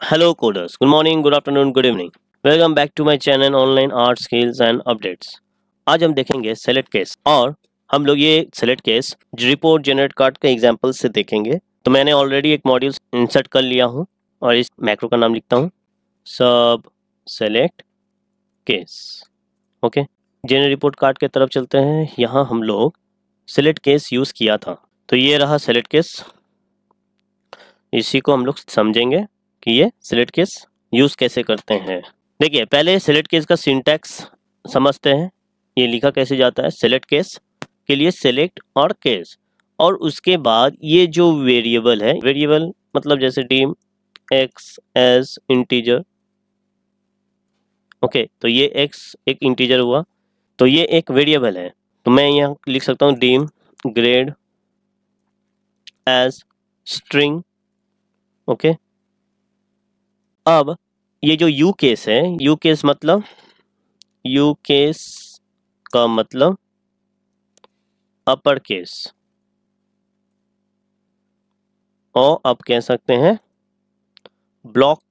Hello coders, good morning, good afternoon, good evening. Welcome back to my channel Online Art Skills and Updates. आज हम देखेंगे select case और हम लोग ये select case report generate card के example से देखेंगे। तो मैंने ऑलरेडी एक मॉड्यूल इंसर्ट कर लिया हूँ और इस मैक्रो का नाम लिखता हूँ सब select case. Okay, generate report card के तरफ चलते हैं। यहाँ हम लोग सेलेक्ट केस यूज़ किया था, तो ये रहा सेलेक्ट केस। इसी को हम लोग समझेंगे कि ये सेलेक्ट केस यूज़ कैसे करते हैं। देखिए, पहले सेलेक्ट केस का सिंटैक्स समझते हैं। ये लिखा कैसे जाता है, सेलेक्ट केस के लिए सेलेक्ट और केस, और उसके बाद ये जो वेरिएबल है, वेरिएबल मतलब जैसे dim x as integer. Okay, तो ये एक्स एक इंटीजर हुआ, तो ये एक वेरिएबल है। तो मैं यहाँ लिख सकता हूँ dim grade as string. Okay, अब ये जो यू केस है, यू केस मतलब यू केस का मतलब अपर केस, और आप कह सकते हैं ब्लॉक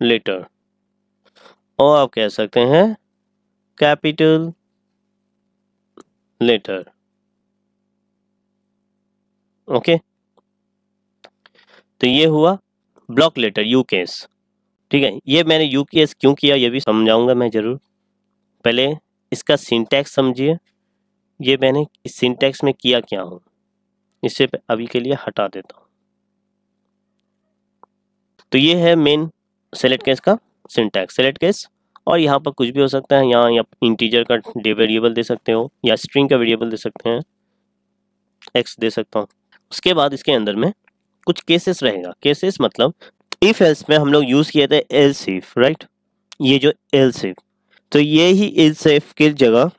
लेटर, और आप कह सकते हैं कैपिटल लेटर। ओके, तो ये हुआ ब्लॉक लेटर यू केस। ठीक है, ये मैंने यू केस क्यों किया ये भी समझाऊंगा मैं जरूर। पहले इसका सिंटैक्स समझिए, ये मैंने इस सिंटैक्स में किया क्या हूँ, इससे अभी के लिए हटा देता हूँ। तो ये है मेन सेलेक्ट केस का सिंटैक्स, सेलेक्ट केस। और यहाँ पर कुछ भी हो सकता है, यहाँ या इंटीजर का वेरिएबल दे सकते हो या स्ट्रिंग का वेरिएबल दे सकते हैं, एक्स दे सकता हूँ। उसके बाद इसके अंदर में कुछ केसेस रहेगा। केसेस मतलब इफ एल्स में हम लोग यूज किए थे एल्स इफ, राइट। ये जो एल्स इफ, तो ये ही एल्स इफ की जगह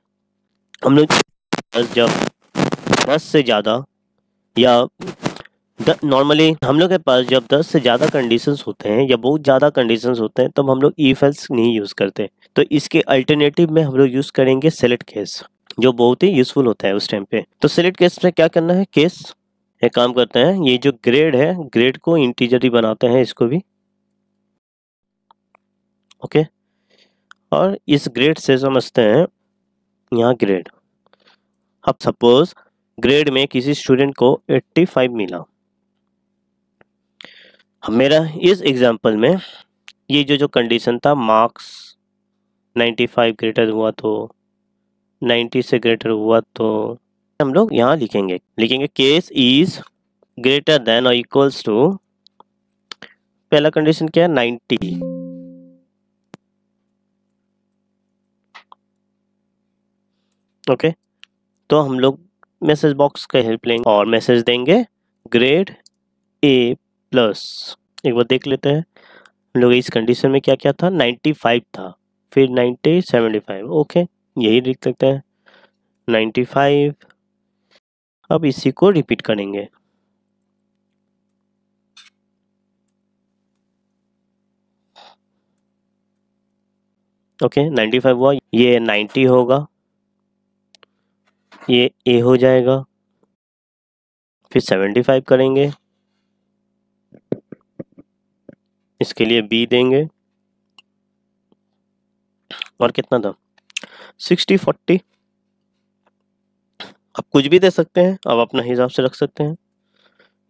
हम लोग जब 10 से ज़्यादा या नॉर्मली हम लोग के पास जब 10 से ज़्यादा कंडीशंस होते हैं या बहुत ज़्यादा कंडीशंस होते हैं, तब हम लोग इफ एल्स नहीं यूज़ करते। तो इसके अल्टरनेटिव में हम लोग यूज़ करेंगे सेलेक्ट केस, जो बहुत ही यूजफुल होता है उस टाइम पे। तो सेलेक्ट केस में क्या करना है, केस एक काम करते हैं, ये जो ग्रेड है, ग्रेड को इंटीजर ही बनाते हैं इसको भी। ओके, और इस ग्रेड से समझते हैं यहाँ ग्रेड। अब सपोज ग्रेड में किसी स्टूडेंट को 85 मिला। मेरा इस एग्जांपल में ये जो कंडीशन था, मार्क्स 95 ग्रेटर हुआ तो 90 से ग्रेटर हुआ तो हम लोग यहाँ लिखेंगे केस इज ग्रेटर देन और इक्वल्स टू, पहला कंडीशन क्या है 90। ओके, तो हम लोग मैसेज बॉक्स का हेल्प लेंगे और मैसेज देंगे ग्रेड ए प्लस। एक बार देख लेते हैं हम लोग इस कंडीशन में क्या क्या था, 95 था, फिर 90 75। ओके, यही लिख सकते हैं 95। अब इसी को रिपीट करेंगे। ओके, 95 हुआ, ये 90 होगा, ये ए हो जाएगा, फिर 75 करेंगे, इसके लिए बी देंगे, और कितना था 60 40। आप कुछ भी दे सकते हैं, आप अपना हिसाब से रख सकते हैं।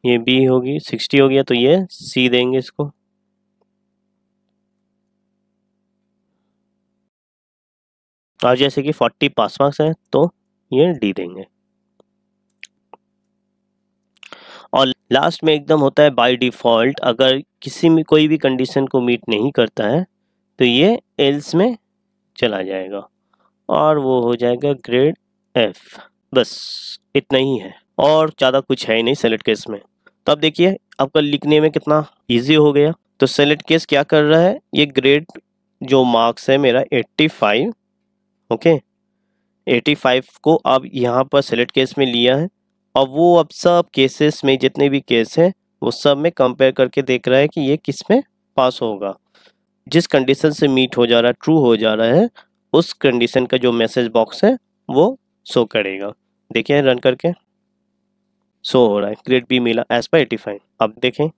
ये बी होगी, 60 हो गया तो ये सी देंगे इसको। और जैसे कि 40 पास मार्क्स है तो ये डी देंगे। और लास्ट में एकदम होता है बाय डिफॉल्ट, अगर किसी में कोई भी कंडीशन को मीट नहीं करता है तो ये एल्स में चला जाएगा और वो हो जाएगा ग्रेड एफ। बस इतना ही है और ज़्यादा कुछ है ही नहीं सेलेक्ट केस में। तो अब देखिए आपका लिखने में कितना इजी हो गया। तो सेलेक्ट केस क्या कर रहा है, ये ग्रेड जो मार्क्स है मेरा 85, ओके, 85 को अब यहाँ पर सेलेक्ट केस में लिया है, और वो अब सब केसेस में जितने भी केस हैं वो सब में कंपेयर करके देख रहा है कि ये किस में पास होगा। जिस कंडीशन से मीट हो जा रहा है, ट्रू हो जा रहा है, उस कंडीशन का जो मैसेज बॉक्स है वो शो करेगा। देखिए रन करके शो हो रहा है, ग्रेड बी मिला एज पर 85। अब देखें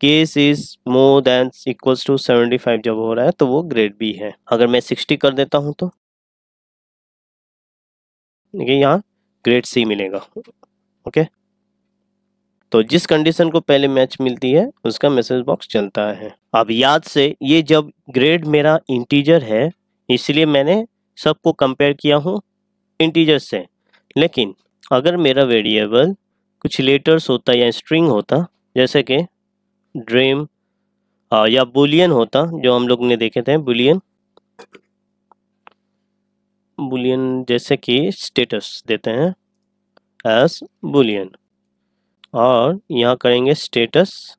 case is more than equals to 75 जब हो रहा है तो वो ग्रेड बी है। अगर मैं 60 कर देता हूं तो देखिए यहाँ ग्रेड सी मिलेगा। ओके, तो जिस कंडीशन को पहले मैच मिलती है उसका मैसेज बॉक्स चलता है। अब याद से ये जब ग्रेड मेरा इंटीजर है इसलिए मैंने सबको कंपेयर किया हूँ इंटीजर से, लेकिन अगर मेरा वेरिएबल कुछ लेटर्स होता या स्ट्रिंग होता जैसे कि ड्रीम या बुलियन होता जो हम लोग ने देखे थे, बुलियन जैसे कि स्टेटस देते हैं एज बुलियन और यहाँ करेंगे स्टेटस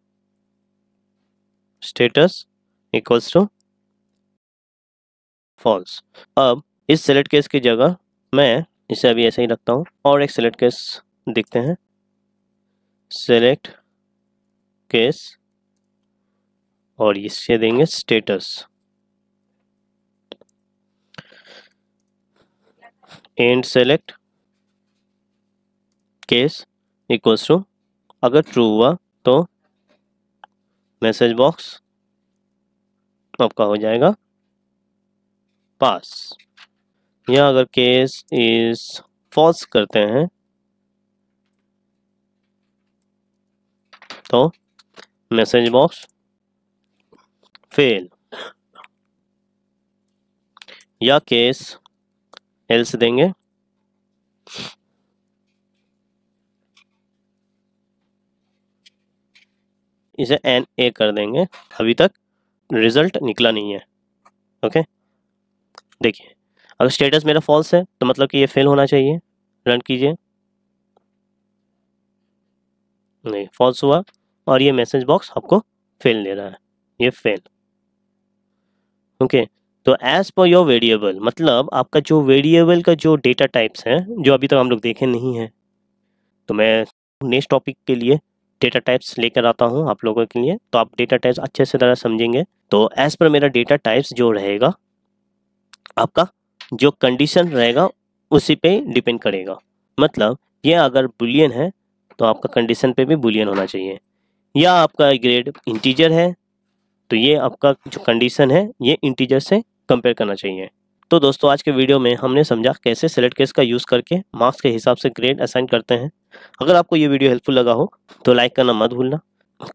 इक्वल्स टू फॉल्स। अब इस सेलेक्ट केस की जगह मैं इसे अभी ऐसे ही रखता हूँ और एक सेलेक्ट केस देखते हैं, सेलेक्ट केस और इसे देंगे status and select case equals to, अगर ट्रू हुआ तो मैसेज बॉक्स आपका हो जाएगा पास, या अगर केस इज फॉल्स करते हैं तो मैसेज बॉक्स फेल, या केस एल्स देंगे इसे एन ए कर देंगे, अभी तक रिजल्ट निकला नहीं है। ओके, देखिए अगर स्टेटस मेरा फॉल्स है तो मतलब कि ये फेल होना चाहिए, रन कीजिए, नहीं फॉल्स हुआ और ये मैसेज बॉक्स आपको फेल दे रहा है, ये फेल। ओके, तो एज पर योर वेरिएबल मतलब आपका जो वेरिएबल का जो डेटा टाइप्स है जो अभी तक हम लोग देखे नहीं है, तो मैं नेक्स्ट टॉपिक के लिए डेटा टाइप्स लेकर आता हूँ आप लोगों के लिए, तो आप डेटा टाइप्स अच्छे से तरह समझेंगे। तो एज पर मेरा डेटा टाइप्स जो रहेगा आपका जो कंडीशन रहेगा उसी पे डिपेंड करेगा। मतलब ये अगर बुलियन है तो आपका कंडीशन पे भी बुलियन होना चाहिए, या आपका ग्रेड इंटीजर है तो ये आपका जो कंडीशन है ये इंटीजर से कंपेयर करना चाहिए। तो दोस्तों आज के वीडियो में हमने समझा कैसे सेलेक्ट केस का यूज़ करके मार्क्स के हिसाब से ग्रेड असाइन करते हैं। अगर आपको ये वीडियो हेल्पफुल लगा हो तो लाइक करना मत भूलना,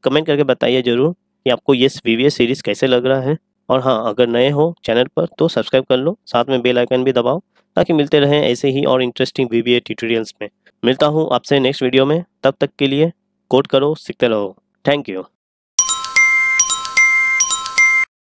कमेंट करके बताइए ज़रूर कि आपको ये वीवीएस सीरीज़ कैसे लग रहा है। और हाँ, अगर नए हो चैनल पर तो सब्सक्राइब कर लो, साथ में बेल आइकन भी दबाओ ताकि मिलते रहें ऐसे ही और इंटरेस्टिंग वीवीए ट्यूटोरियल्स में। मिलता हूँ आपसे नेक्स्ट वीडियो में, तब तक के लिए कोड करो, सीखते रहो। Thank you.